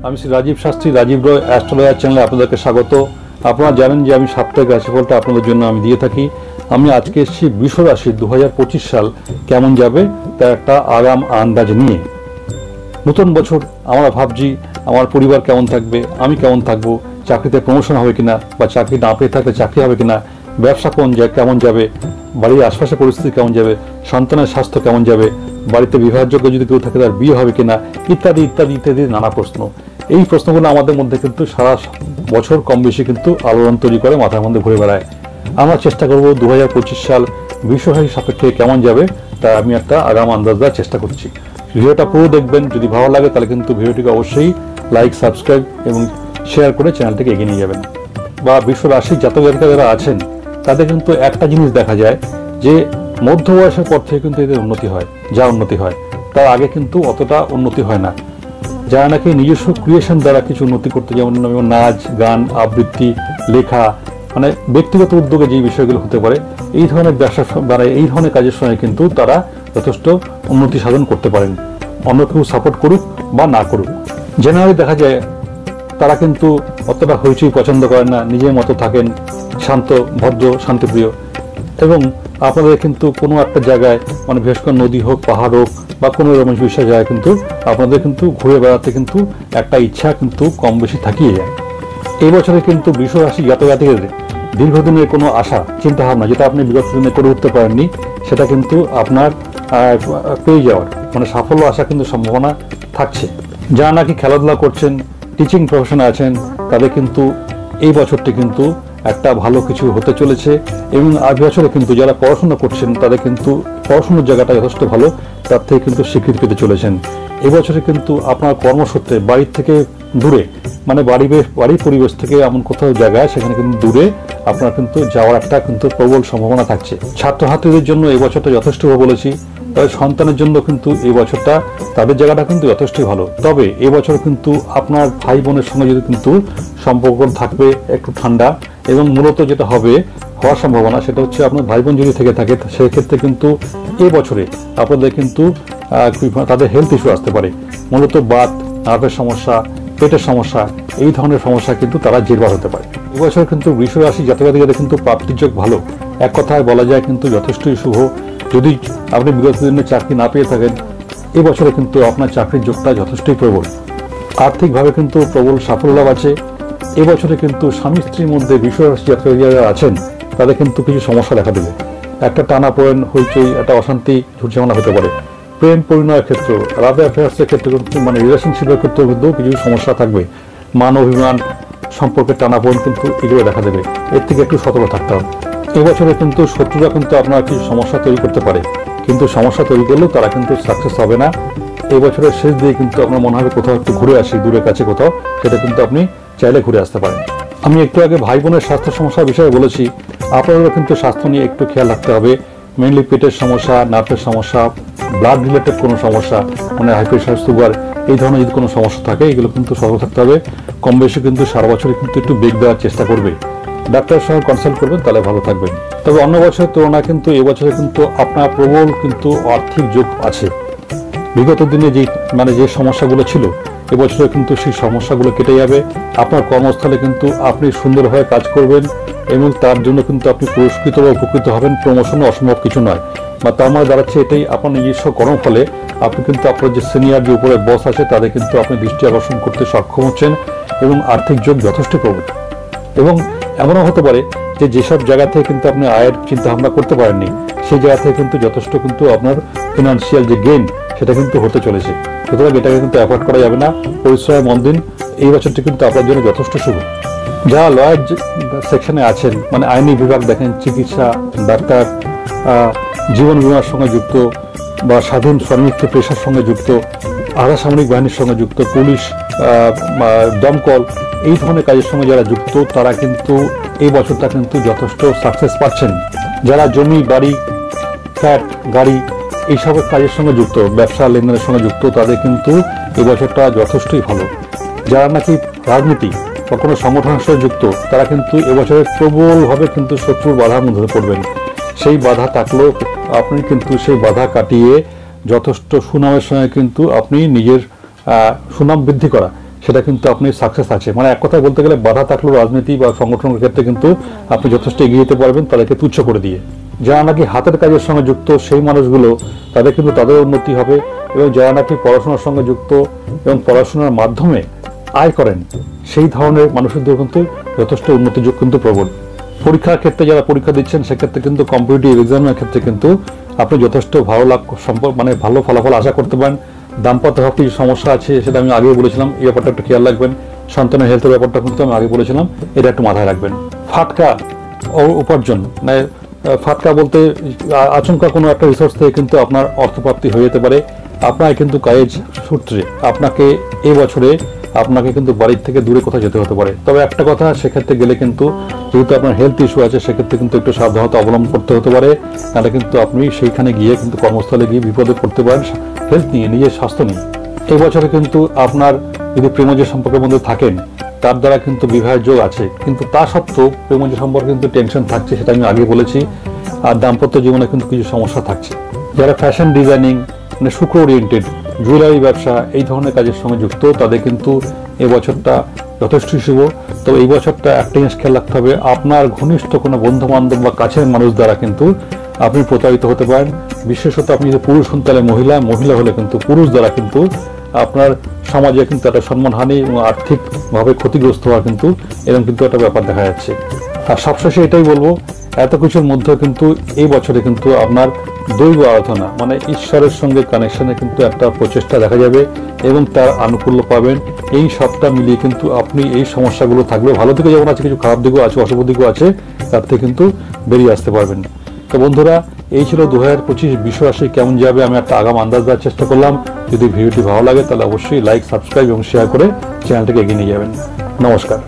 আমি শ্রী রাজীব শাস্ত্রী, রাজীব রয় অ্যাস্ট্রোলজার চ্যানেলে আপনাদেরকে স্বাগত। আপনারা জানেন যে আমি সাপ্তাহিক রাশিফলটা আপনাদের জন্য আমি দিয়ে থাকি। আমি আজকে এসেছি বৃষ রাশির 2025 সাল কেমন যাবে তার একটা আগাম আন্দাজ নিয়ে। নতুন বছর আমরা ভাবছি আমার পরিবার কেমন থাকবে, আমি কেমন থাকবো, চাকরিতে প্রমোশন হবে কিনা, বা চাকরি না পেয়ে থাকলে চাকরি হবে কিনা, ব্যবসা কেমন যাবে, বাড়ির আশপাশের পরিস্থিতি কেমন যাবে, সন্তানের স্বাস্থ্য কেমন যাবে, বাড়িতে বিবাহযোগ্য যদি কেউ থাকে তার বিয়ে হবে কিনা, ইত্যাদি ইত্যাদি ইত্যাদি নানা প্রশ্ন। এই প্রশ্নগুলো আমাদের মধ্যে কিন্তু সারা বছর কম বেশি কিন্তু আলোড়ন তৈরি করে, মাথার মধ্যে ঘুরে বেড়ায়। আমরা চেষ্টা করব 2025 সাল বৃষ রাশির সাপেক্ষে কেমন যাবে তা আমি একটা আগাম আন্দাজ দেওয়ার চেষ্টা করছি। ভিডিওটা পুরো দেখবেন, যদি ভালো লাগে তাহলে কিন্তু ভিডিওটিকে অবশ্যই লাইক, সাবস্ক্রাইব এবং শেয়ার করে চ্যানেলটিকে এগিয়ে নিয়ে যাবেন। বা বৃষ রাশির জাতক জাতিকা যারা আছেন তাদের কিন্তু একটা জিনিস দেখা যায় যে মধ্য বয়সের পর থেকে কিন্তু এদের উন্নতি হয়, যা উন্নতি হয় তার আগে কিন্তু অতটা উন্নতি হয় না। যারা নাকি নিজস্ব ক্রিয়েশন দ্বারা কিছু উন্নতি করতে, যেমন নাচ, গান, আবৃত্তি, লেখা, মানে ব্যক্তিগত উদ্যোগে যে বিষয়গুলো হতে পারে, এই ধরনের ব্যবসা মানে এই ধরনের কাজের সঙ্গে কিন্তু তারা যথেষ্ট উন্নতি সাধন করতে পারেন, অন্য কেউ সাপোর্ট করুক বা না করুক। জেনারেলি দেখা যায় তারা কিন্তু অতটা হইচই পছন্দ করেন না, নিজের মতো থাকেন, শান্ত, ভদ্র, শান্তিপ্রিয়। এবং আপনাদের কিন্তু কোনো একটা জায়গায়, মানে বিশেষ করে নদী হোক, পাহাড় হোক, বা কোনো এরকম বিশেষ জায়গায় কিন্তু আপনাদের কিন্তু ঘুরে বেড়াতে কিন্তু একটা ইচ্ছা কিন্তু কম বেশি থাকিয়ে যায়। এই বছরে কিন্তু বৃষ রাশি জাতক জাতিকাদের দীর্ঘদিনের কোনো আশা, চিন্তা ভাবনা যেটা আপনি বিগত দিনে করে উঠতে পারেননি, সেটা কিন্তু আপনার পেয়ে যাওয়ার, মানে সাফল্য আসা কিন্তু সম্ভাবনা থাকছে। যারা নাকি খেলাধুলা করছেন, টিচিং প্রফেশনে আছেন, তাদের কিন্তু এই বছরটি কিন্তু একটা ভালো কিছু হতে চলেছে। এবং আজ বছরে কিন্তু যারা পড়াশোনা করছেন তাদের কিন্তু পড়াশোনার জায়গাটা যথেষ্ট ভালো, তার থেকে কিন্তু স্বীকৃতি পেতে চলেছেন। এবছরে কিন্তু আপনার কর্মসূত্রে বাড়ির থেকে দূরে, মানে বাড়ির পরিবেশ থেকে এমন কোথাও জায়গায় সেখানে কিন্তু দূরে আপনার কিন্তু যাওয়ার একটা কিন্তু প্রবল সম্ভাবনা থাকছে। ছাত্রছাত্রীদের জন্য এই বছরটা যথেষ্ট বলেছি। তবে সন্তানের জন্য কিন্তু এই বছরটা তাদের জায়গাটা কিন্তু যথেষ্টই ভালো। তবে এবছর কিন্তু আপনার ভাই বোনের সঙ্গে যদি কিন্তু সম্পর্ক থাকবে একটু ঠান্ডা, এবং মূলত যেটা হওয়ার সম্ভাবনা সেটা হচ্ছে আপনার ভাই বোন যদি থেকে থাকে সেক্ষেত্রে কিন্তু এই বছরে আপনাদের কিন্তু তাদের হেলথ ইস্যু আসতে পারে। মূলত বাত, নার্ভের সমস্যা, পেটের সমস্যা, এই ধরনের সমস্যা কিন্তু তারা জেরবার হতে পারে। এবছর কিন্তু বৃষ রাশি জাতক জাতিকাদের কিন্তু প্রাপ্তির যোগ ভালো, এক কথায় বলা যায় কিন্তু যথেষ্টই শুভ। যদি আপনি বিগত দিনে চাকরি না পেয়ে থাকেন, এবছরে কিন্তু আপনার চাকরির যোগটা যথেষ্টই প্রবল। আর্থিকভাবে কিন্তু প্রবল সাফল্য লাভ আছে। এবছরে কিন্তু স্বামী স্ত্রীর মধ্যে বৃষ রাশি জাতক জাতিকারা আছেন তাদের কিন্তু কিছু সমস্যা দেখা দেবে। একটা টানাপোড়েন, হইচই, একটা অশান্তি, ঝুটঝামেলা হতে পারে। প্রেম পরিণয়ের ক্ষেত্রে, রাতে অ্যাফেয়ার্সের ক্ষেত্রে কিন্তু, মানে রিলেশনশিপের ক্ষেত্রেও কিন্তু কিছু সমস্যা থাকবে। মান অভিমান, সম্পর্কের টানাপোড়েন কিন্তু এগুলো দেখা দেবে। এর থেকে একটু সতর্ক থাকতে হবে। এবছরে কিন্তু শত্রুরা কিন্তু আপনার কিছু সমস্যা তৈরি করতে পারে, কিন্তু সমস্যা তৈরি করলেও তারা কিন্তু সাকসেস হবে না। এই বছরের শেষ দিয়ে কিন্তু আপনার মনে হবে কোথাও একটু ঘুরে আসি, দূরে কাছে কোথাও, সেটা কিন্তু আপনি চাইলে ঘুরে আসতে পারেন। আমি একটু আগে ভাই বোনের স্বাস্থ্য সমস্যার বিষয়ে বলেছি, আপনাদেরও কিন্তু স্বাস্থ্য নিয়ে একটু খেয়াল রাখতে হবে। মেনলি পেটের সমস্যা, নার্ভের সমস্যা, ব্লাড রিলেটেড কোনো সমস্যা, মানে হাই প্রেশার, সুগার, এই ধরনের যদি কোনো সমস্যা থাকে এগুলো কিন্তু সতর্ক থাকতে হবে। কম বেশি কিন্তু সারা বছরই কিন্তু একটু ব্রেক দেওয়ার চেষ্টা করবে। ডাক্তারের সঙ্গে কনসাল্ট করবেন, তাহলে ভালো থাকবেন। তবে অন্য বছরের তুলনায় কিন্তু এবছরে কিন্তু আপনার প্রবল কিন্তু আর্থিক যোগ আছে। বিগত দিনে যে সমস্যাগুলো ছিল, এবছরে কিন্তু সেই সমস্যাগুলো কেটে যাবে। আপনার কর্মস্থলে কিন্তু আপনি সুন্দরভাবে কাজ করবেন এবং তার জন্য কিন্তু আপনি পুরস্কৃত বা উপকৃত হবেন। প্রমোশনে অসম্ভব কিছু নয়, বা তার মানে দাঁড়াচ্ছে এটাই আপনার নিজস্ব কর্মফলে আপনি কিন্তু আপনার যে সিনিয়র, যে উপরে বস আছে, তাদের কিন্তু আপনি দৃষ্টি আকর্ষণ করতে সক্ষম হচ্ছেন এবং আর্থিক যোগ যথেষ্ট প্রবল। এবং এমনও হতে পারে যে যেসব জায়গা থেকে কিন্তু আপনি আয়ের চিন্তা ভাবনা করতে পারেননি, সেই জায়গা থেকে কিন্তু যথেষ্ট কিন্তু আপনার ফিনান্সিয়াল যে গেইন সেটা কিন্তু হতে চলেছে। সুতরাং এটাকে কিন্তু অ্যাভয়েড করা যাবে না। পরিশ্রমের মন দিন, এই বছরটি কিন্তু আপনার জন্য যথেষ্ট শুভ। যারা লয়ার সেকশনে আছেন, মানে আইনি বিভাগ দেখেন, চিকিৎসা, ডাক্তার, জীবন বীমার সঙ্গে যুক্ত, বা স্বাধীন স্বনির্মিত পেশার সঙ্গে যুক্ত, আধা সামরিক বাহিনীর সঙ্গে যুক্ত, পুলিশ, দমকল, এই ধরনের কাজের সঙ্গে যারা যুক্ত তারা কিন্তু এই বছরটা কিন্তু যথেষ্ট সাকসেস পাচ্ছেন। যারা জমি, বাড়ি, ফ্ল্যাট, গাড়ি, এইসব কাজের সঙ্গে যুক্ত, ব্যবসা লেনদেনের সঙ্গে যুক্ত, তাদের কিন্তু এই বছরটা যথেষ্টই ভালো। যারা নাকি রাজনীতি বা কোনো সংগঠনের সঙ্গে যুক্ত, তারা কিন্তু এবছরে প্রবলভাবে কিন্তু শত্রুর বাধার মধ্যে পড়বেন। সেই বাধা থাকলেও আপনি কিন্তু সেই বাধা কাটিয়ে যথেষ্ট সুনামের সঙ্গে কিন্তু আপনি নিজের সুনাম বৃদ্ধি করা, সেটা কিন্তু আপনি সাকসেস আছে। মানে এক কথায় বলতে গেলে বাধা থাকলেও রাজনীতি বা সংগঠনের ক্ষেত্রে কিন্তু আপনি যথেষ্ট এগিয়ে যেতে পারবেন তাদেরকে তুচ্ছ করে দিয়ে। যারা নাকি হাতের কাজের সঙ্গে যুক্ত সেই মানুষগুলো তাদের কিন্তু তাদের উন্নতি হবে, এবং যারা নাকি পড়াশোনার সঙ্গে যুক্ত এবং পড়াশোনার মাধ্যমে আয় করেন সেই ধরনের মানুষদের কিন্তু যথেষ্ট উন্নতির যোগ কিন্তু প্রবল। পরীক্ষার ক্ষেত্রে যারা পরীক্ষা দিচ্ছেন সেক্ষেত্রে কিন্তু কম্পিটিটিভ এক্সামের ক্ষেত্রে কিন্তু আপনি যথেষ্ট ভালো ভালো ফলাফল আশা করতে পারেন। দাম্পত্য ভাব কিছু সমস্যা আছে সেটা আমি আগেই বলেছিলাম, এই ব্যাপারটা একটু খেয়াল রাখবেন। সন্তানের হেলথের ব্যাপারটা কিন্তু আমি আগে বলেছিলাম, এটা একটু মাথায় রাখবেন। ফাটকা উপার্জন, মানে ফাটকা বলতে আচমকা কোনো একটা রিসোর্স থেকে কিন্তু আপনার অর্থপ্রাপ্তি হয়ে যেতে পারে। আপনার কিন্তু কাজের সূত্রে আপনাকে এই বছরে আপনাকে কিন্তু বাড়ির থেকে দূরে কোথাও যেতে হতে পারে। তবে একটা কথা, সেক্ষেত্রে গেলে কিন্তু যেহেতু আপনার হেলথ ইস্যু আছে সেক্ষেত্রে কিন্তু একটু সাবধানতা অবলম্বন করতে হতে পারে, তাহলে কিন্তু আপনি সেইখানে গিয়ে কিন্তু কর্মস্থলে গিয়ে বিপদে পড়তে পারেন হেলথ নিয়ে, নিজের স্বাস্থ্য নিয়ে। এই বছরে কিন্তু আপনার যদি প্রেমজ সম্পর্কের মধ্যে থাকেন তার দ্বারা কিন্তু বিবাহের যোগ আছে, কিন্তু তা সত্ত্বেও প্রেমজ সম্পর্কে কিন্তু টেনশন থাকছে, সেটা আমি আগে বলেছি। আর দাম্পত্য জীবনে কিন্তু কিছু সমস্যা থাকছে। যারা ফ্যাশন ডিজাইনিং, মানে শুক্র ওরিয়েন্টেড, জুয়েলারি ব্যবসা এই ধরনের কাজের সঙ্গে যুক্ত তাদের কিন্তু এই বছরটা যথেষ্ট শুভ। তো এই বছরটা একটা জিনিস খেয়াল রাখতে হবে, আপনার ঘনিষ্ঠ কোনো বন্ধু বান্ধব বা কাছের মানুষ দ্বারা কিন্তু আপনি প্রতারিত হতে পারেন। বিশেষত আপনি যদি পুরুষ হন তাহলে মহিলা হলে কিন্তু পুরুষ দ্বারা কিন্তু আপনার সমাজে কিন্তু একটা সম্মানহানি এবং আর্থিকভাবে ক্ষতিগ্রস্ত হওয়া কিন্তু এরকম কিন্তু একটা ব্যাপার দেখা যাচ্ছে। আর সবশেষে এটাই বলবো, এত কিছুর মধ্যে কিন্তু এই বছরে কিন্তু আপনার দৈব আরাধনা, মানে ঈশ্বরের সঙ্গে কানেকশনে কিন্তু একটা প্রচেষ্টা দেখা যাবে এবং তার আনুকূল্য পাবেন। এই সবটা মিলিয়ে কিন্তু আপনি এই সমস্যাগুলো থাকবে, ভালো দিকে যেমন আছে কিছু খারাপ দিকও আছে, অশুভ দিকও আছে, তার থেকে কিন্তু বেরিয়ে আসতে পারবেন। তো বন্ধুরা, এই ছিল 2025 বিশ্ব রাশি কেমন যাবে আমি একটা আগাম আন্দাজ দেওয়ার চেষ্টা করলাম। যদি ভিডিওটি ভালো লাগে তাহলে অবশ্যই লাইক, সাবস্ক্রাইব এবং শেয়ার করে চ্যানেলটাকে এগিয়ে নিয়ে যাবেন। নমস্কার।